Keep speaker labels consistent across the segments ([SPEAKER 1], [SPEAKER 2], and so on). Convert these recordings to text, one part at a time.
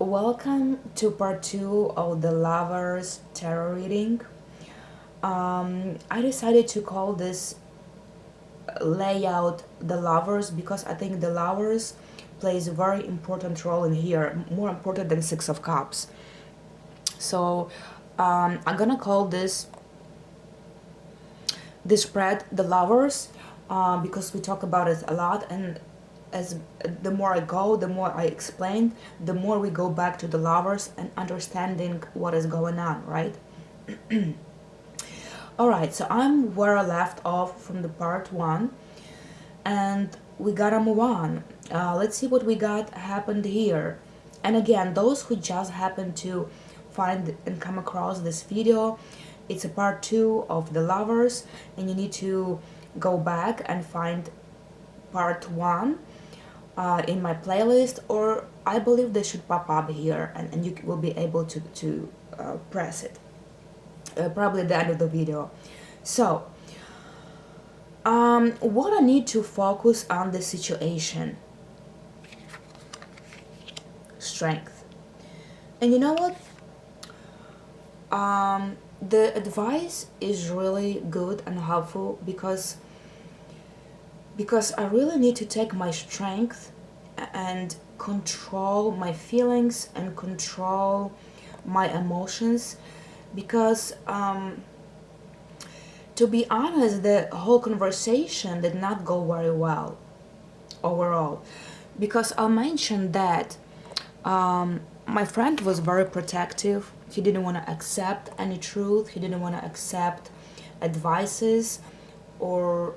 [SPEAKER 1] Welcome to part 2 of the Lovers Tarot reading. I decided to call this layout the Lovers because I think the Lovers plays a very important role in here, more important than Six of Cups. So I'm gonna call this spread the Lovers because we talk about it a lot, and as the more I go, the more I explain, the more we go back to the Lovers and understanding what is going on, right? Alright, so I'm where I left off from the part 1, and we gotta move on. Let's see what we got happened here. And again, those who just happen to find and come across this video, it's a part 2 of the Lovers, and you need to go back and find part 1 in my playlist, or I believe they should pop up here, and you will be able to press it probably at the end of the video. So what I need to focus on the situation. Strength. And you know what, the advice is really good and helpful because I really need to take my strength and control my feelings and control my emotions, because to be honest, the whole conversation did not go very well overall, because I mentioned that my friend was very protective. He didn't want to accept any truth. He didn't want to accept advices or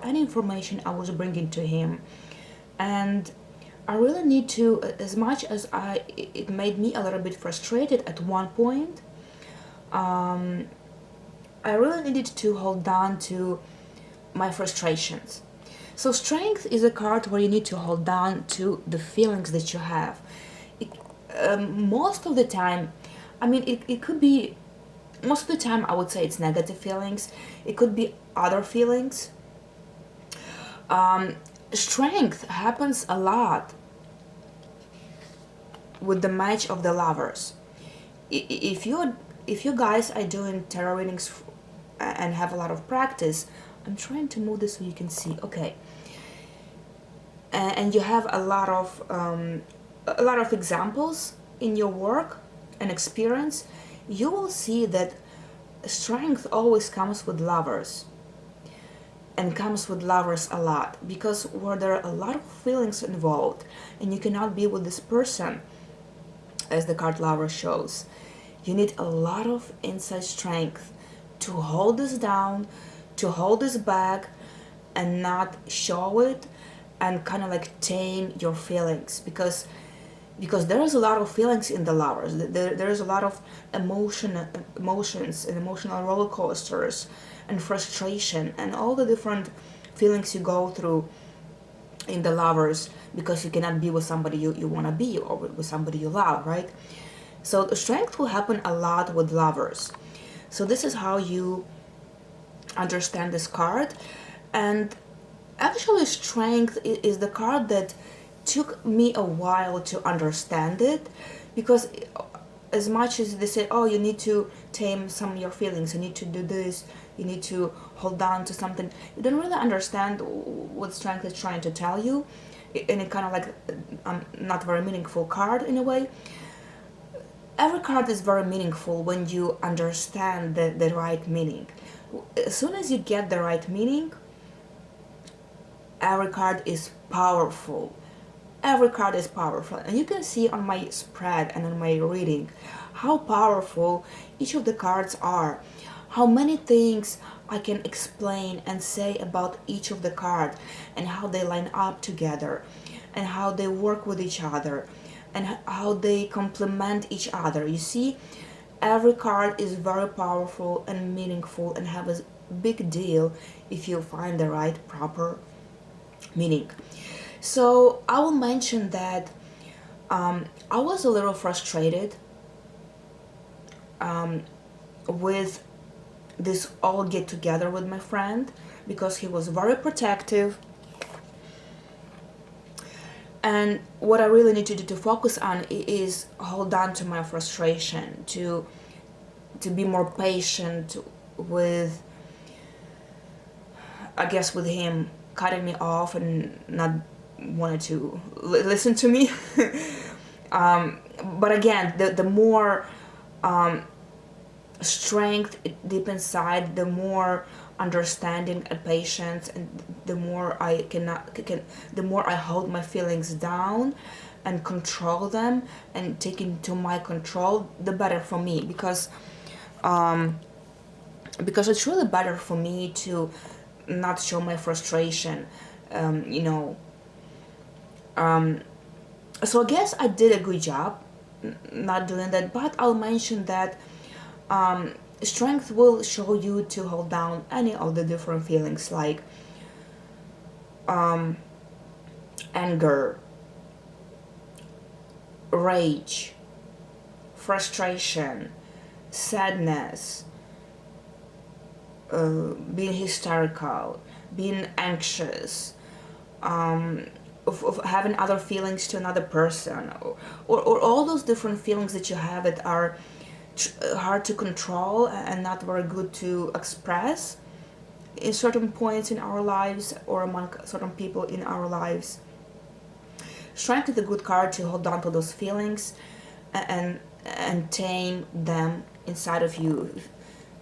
[SPEAKER 1] any information I was bringing to him. And I really need to, as much as it made me a little bit frustrated at one point, I really needed to hold on to my frustrations. So strength is a card where you need to hold on to the feelings that you have. Most of the time, I mean, it could be, most of the time I would say it's negative feelings. It could be other feelings. Strength happens a lot with the match of the Lovers. If you guys are doing tarot readings and have a lot of practice, I'm trying to move this so you can see. Okay, and you have a lot of examples in your work and experience, you will see that strength always comes with Lovers, and comes with Lovers a lot, because where there are a lot of feelings involved and you cannot be with this person, as the card Lover shows, you need a lot of inside strength to hold this down, to hold this back and not show it, and kind of like tame your feelings, because there is a lot of feelings in the Lovers. There is a lot of emotions and emotional roller coasters and frustration and all the different feelings you go through in the Lovers, because you cannot be with somebody you want to be, or with somebody you love, right? So the strength will happen a lot with Lovers. So this is how you understand this card. And actually strength is the card that took me a while to understand it, because as much as they say, oh, you need to tame some of your feelings, you need to do this, you need to hold on to something, you don't really understand what strength is trying to tell you, and it kind of like not very meaningful card in a way. Every card is very meaningful when you understand the right meaning. As soon as you get the right meaning, every card is powerful. Every card is powerful, and you can see on my spread and on my reading how powerful each of the cards are, how many things I can explain and say about each of the cards, and how they line up together, and how they work with each other, and how they complement each other. You see, every card is very powerful and meaningful and have a big deal if you find the right proper meaning. So I will mention that I was a little frustrated with this all get together with my friend, because he was very protective, And what I really need to do to focus on is hold on to my frustration, to be more patient with, I guess, with him cutting me off and not wanted to listen to me. But again, the more strength deep inside, the more understanding and patience, and the more the more I hold my feelings down and control them and take into my control, the better for me, because it's really better for me to not show my frustration, you know. So I guess I did a good job not doing that, but I'll mention that strength will show you to hold down any of the different feelings, like anger, rage, frustration, sadness, being hysterical, being anxious, of having other feelings to another person, or all those different feelings that you have that are hard to control and not very good to express in certain points in our lives or among certain people in our lives. Strength is a good card to hold on to those feelings and tame them inside of you.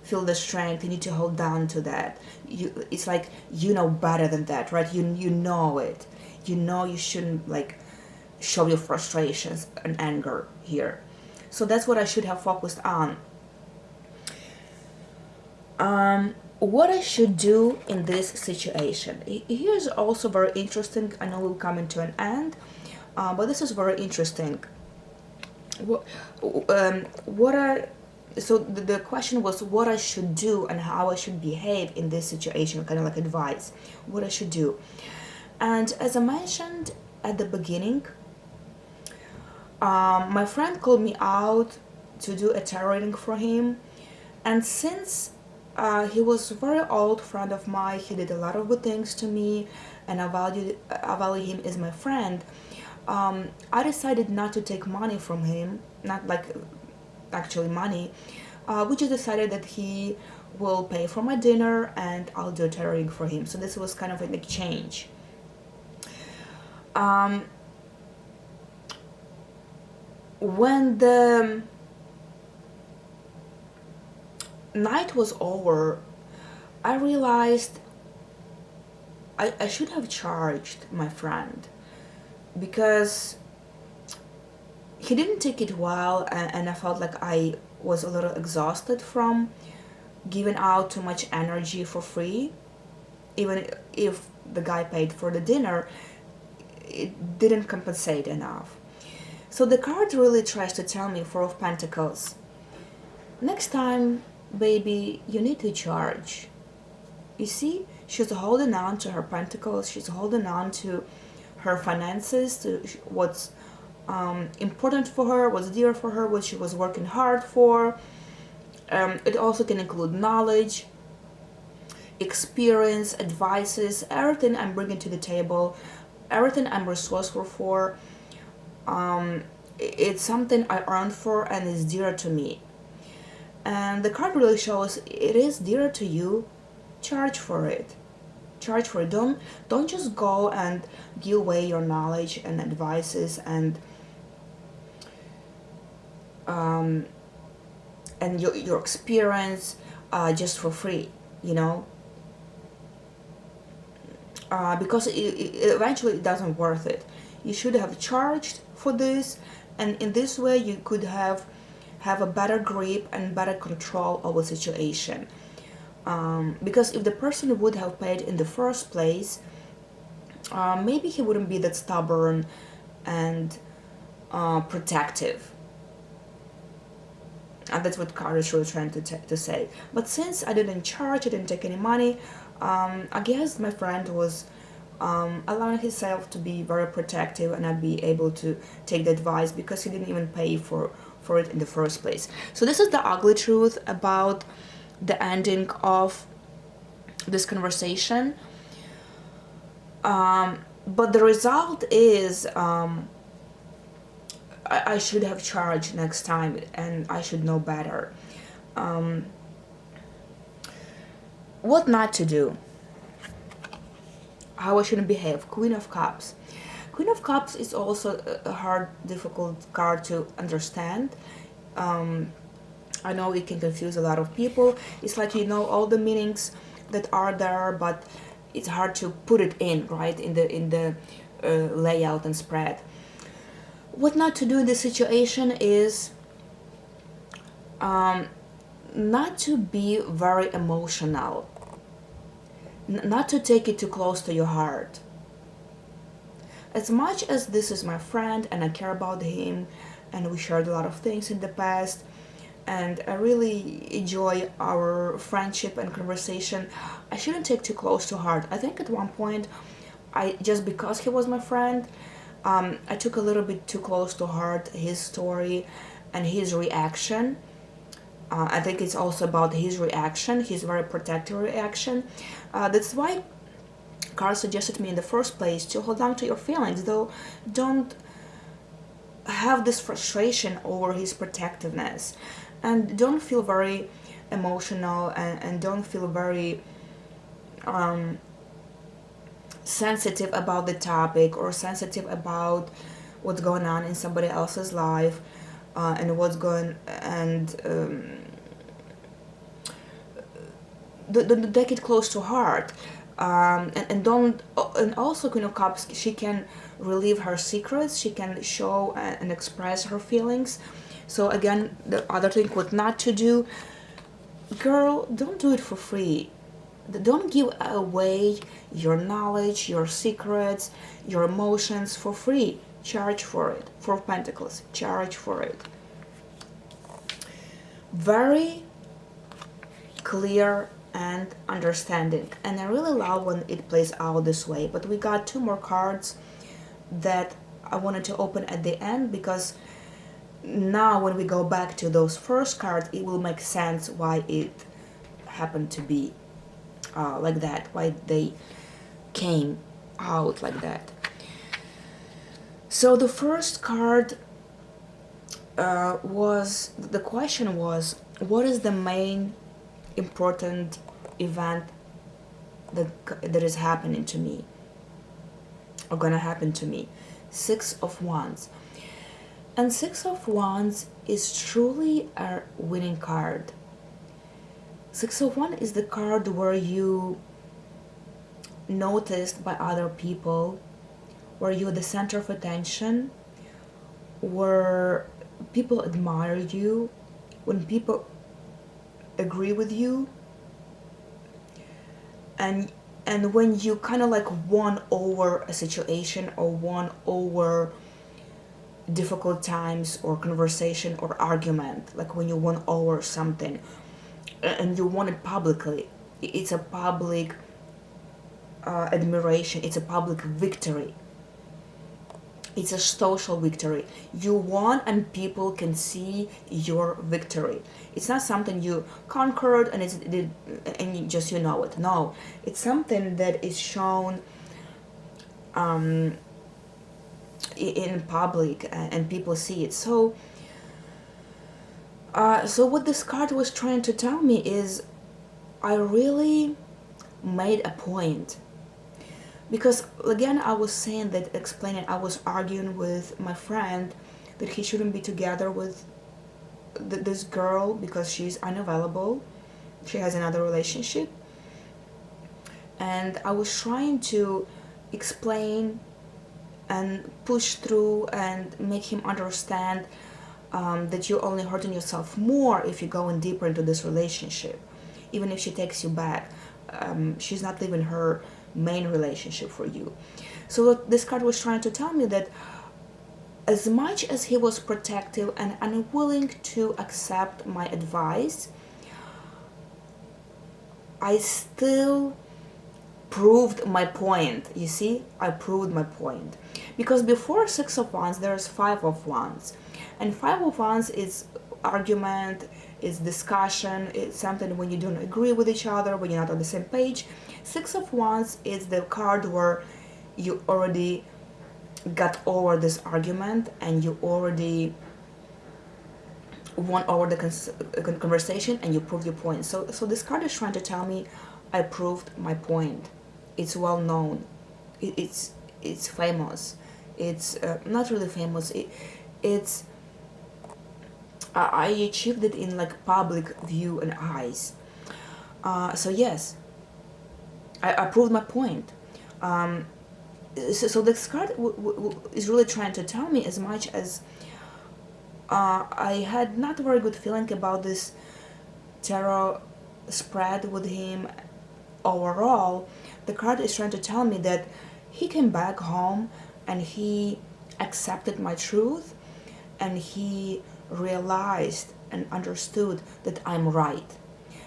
[SPEAKER 1] Feel the strength. You need to hold down to that. It's like you know better than that, right? You know it. You know you shouldn't like show your frustrations and anger here. So that's what I should have focused on. What I should do in this situation. Here's also very interesting. I know we're coming to an end, but this is very interesting. So the question was what I should do and how I should behave in this situation, kind of like advice, what I should do. And as I mentioned at the beginning, my friend called me out to do a tarot reading for him, and since he was a very old friend of mine, he did a lot of good things to me, and I value him as my friend. I decided not to take money from him, not like actually money. We just decided that he will pay for my dinner and I'll do a tarot reading for him. So this was kind of an exchange. When the night was over, I realized I should have charged my friend, because he didn't take it well, and I felt like I was a little exhausted from giving out too much energy for free. Even if the guy paid for the dinner, it didn't compensate enough. So the card really tries to tell me, Four of Pentacles, next time, baby, you need to charge. You see, she's holding on to her pentacles, she's holding on to her finances, to what's important for her, what's dear for her, what she was working hard for. It also can include knowledge, experience, advices, everything I'm bringing to the table, everything I'm resourceful for. It's something I earned for and is dear to me. And the card really shows it is dear to you. Charge for it. Charge for it. Don't just go and give away your knowledge and advices and your experience just for free, you know. Because eventually it doesn't worth it. You should have charged for this, and in this way you could have a better grip and better control of the situation. Because if the person would have paid in the first place, maybe he wouldn't be that stubborn and protective. And that's what card is really trying to say. But since I didn't charge, I didn't take any money, I guess my friend was allowing himself to be very protective and not be able to take the advice because he didn't even pay for it in the first place. So this is the ugly truth about the ending of this conversation. but the result is I should have charged next time, and I should know better. What not to do, how I shouldn't behave. Queen of Cups. Queen of Cups is also a hard, difficult card to understand. I know it can confuse a lot of people. It's like you know all the meanings that are there, but it's hard to put it in, right, in the layout and spread. What not to do in this situation is not to be very emotional, not to take it too close to your heart. As much as this is my friend and I care about him and we shared a lot of things in the past and I really enjoy our friendship and conversation, I shouldn't take too close to heart. I think at one point, just because he was my friend, I took a little bit too close to heart his story and his reaction. I think it's also about his reaction, his very protective reaction. That's why Carl suggested me in the first place to hold on to your feelings, though don't have this frustration over his protectiveness, and don't feel very emotional, and don't feel very sensitive about the topic or sensitive about what's going on in somebody else's life, and what's going and don't take it close to heart. And don't, and also Queen of Cups, she can relieve her secrets, she can show and express her feelings. So again, the other thing what not to do, girl, don't do it for free. Don't give away your knowledge, your secrets, your emotions for free. Charge for it. Four of Pentacles, charge for it. Very clear and understanding, and I really love when it plays out this way. But we got two more cards that I wanted to open at the end, because now when we go back to those first cards, it will make sense why it happened to be like that, why they came out like that. So the first card the question was, what is the main important event that is happening to me or gonna happen to me? Six of Wands. And Six of Wands is truly a winning card. Six of Wands is the card where you noticed by other people, where you're the center of attention, where people admire you, when people agree with you, and when you kind of like won over a situation or won over difficult times or conversation or argument, like when you won over something and you won it publicly, it's a public admiration, it's a public victory, it's a social victory. You won and people can see your victory. It's not something you conquered and you just, you know it. No, it's something that is shown in public and people see it. So what this card was trying to tell me is I really made a point. Because again, I was saying that, explaining, I was arguing with my friend that he shouldn't be together with this girl because she's unavailable. She has another relationship. And I was trying to explain and push through and make him understand that you're only hurting yourself more if you're going deeper into this relationship. Even if she takes you back, she's not leaving her main relationship for you. So what this card was trying to tell me, that as much as he was protective and unwilling to accept my advice, I still proved my point. You see, I proved my point. Because before Six of Wands, there's Five of Wands. And Five of Wands is argument, it's discussion, it's something when you don't agree with each other, when you're not on the same page. Six of Wands is the card where you already got over this argument and you already won over the conversation and you proved your point. So this card is trying to tell me I proved my point. It's well known. It's famous. It's not really famous. It's I achieved it in like public view and eyes. So yes, I proved my point. So this card is really trying to tell me, as much as I had not a very good feeling about this tarot spread with him overall, the card is trying to tell me that he came back home and he accepted my truth and he realized and understood that I'm right.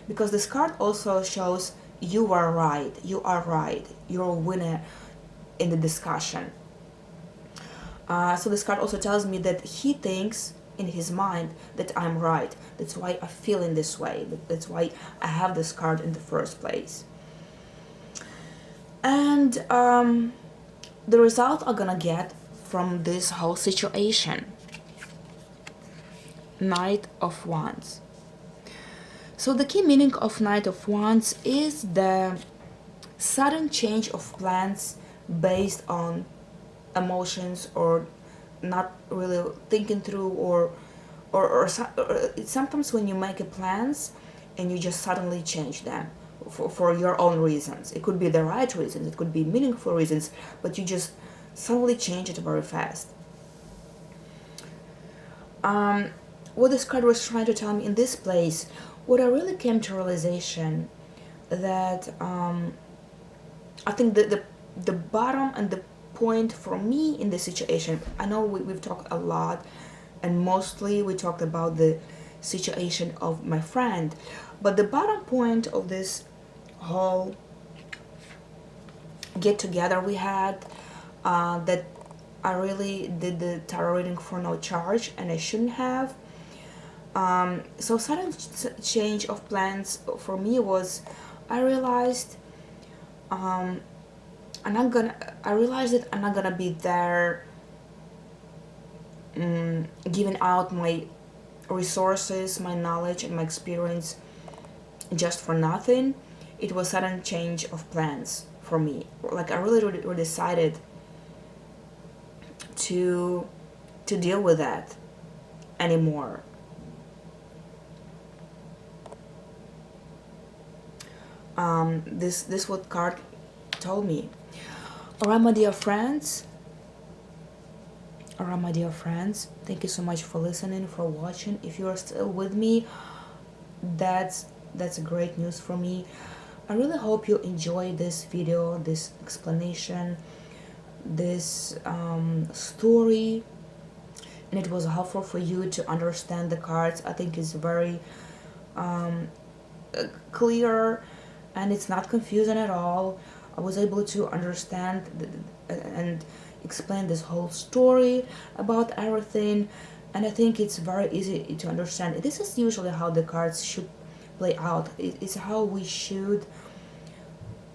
[SPEAKER 1] Because this card also shows you are right, you're a winner in the discussion. So this card also tells me that he thinks in his mind that I'm right. That's why I feel in this way. That's why I have this card in the first place. And the result I'm gonna get from this whole situation. Knight of Wands. So the key meaning of Knight of Wands is the sudden change of plans based on emotions or not really thinking through, or sometimes when you make a plans and you just suddenly change them for your own reasons. It could be the right reasons, it could be meaningful reasons, but you just suddenly change it very fast. What this card was trying to tell me in this place, what I really came to realization that I think that the bottom and the point for me in this situation, I know we've talked a lot and mostly we talked about the situation of my friend, but the bottom point of this whole get together we had, that I really did the tarot reading for no charge and I shouldn't have. So sudden change of plans for me was I realized that I'm not gonna be there giving out my resources, my knowledge and my experience just for nothing. It was sudden change of plans for me. Like I really decided to deal with that anymore. This what card told me. Alright, my dear friends, thank you so much for listening, for watching. If you are still with me, that's great news for me. I really hope you enjoyed this video, this explanation, this story, and it was helpful for you to understand the cards. I think it's very clear and it's not confusing at all. I was able to understand and explain this whole story about everything, and I think it's very easy to understand. This is usually how the cards should play out. It's how we should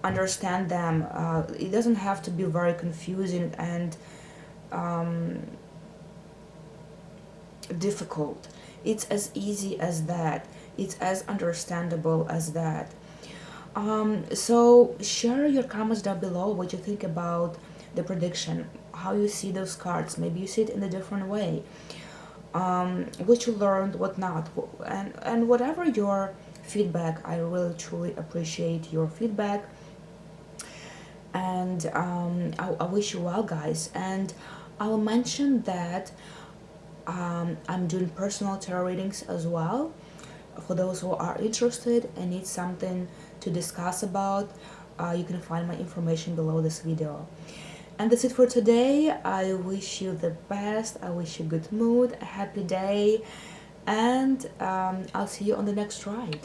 [SPEAKER 1] understand them. It doesn't have to be very confusing and difficult. It's as easy as that. It's as understandable as that. So share your comments down below what you think about the prediction, how you see those cards. Maybe you see it in a different way, what you learned, what not, and whatever your feedback. I really truly appreciate your feedback, and I wish you well, guys. And I'll mention that I'm doing personal tarot readings as well for those who are interested and need something to discuss about. You can find my information below this video. And that's it for today. I wish you the best. I wish you good mood, a happy day, and I'll see you on the next ride.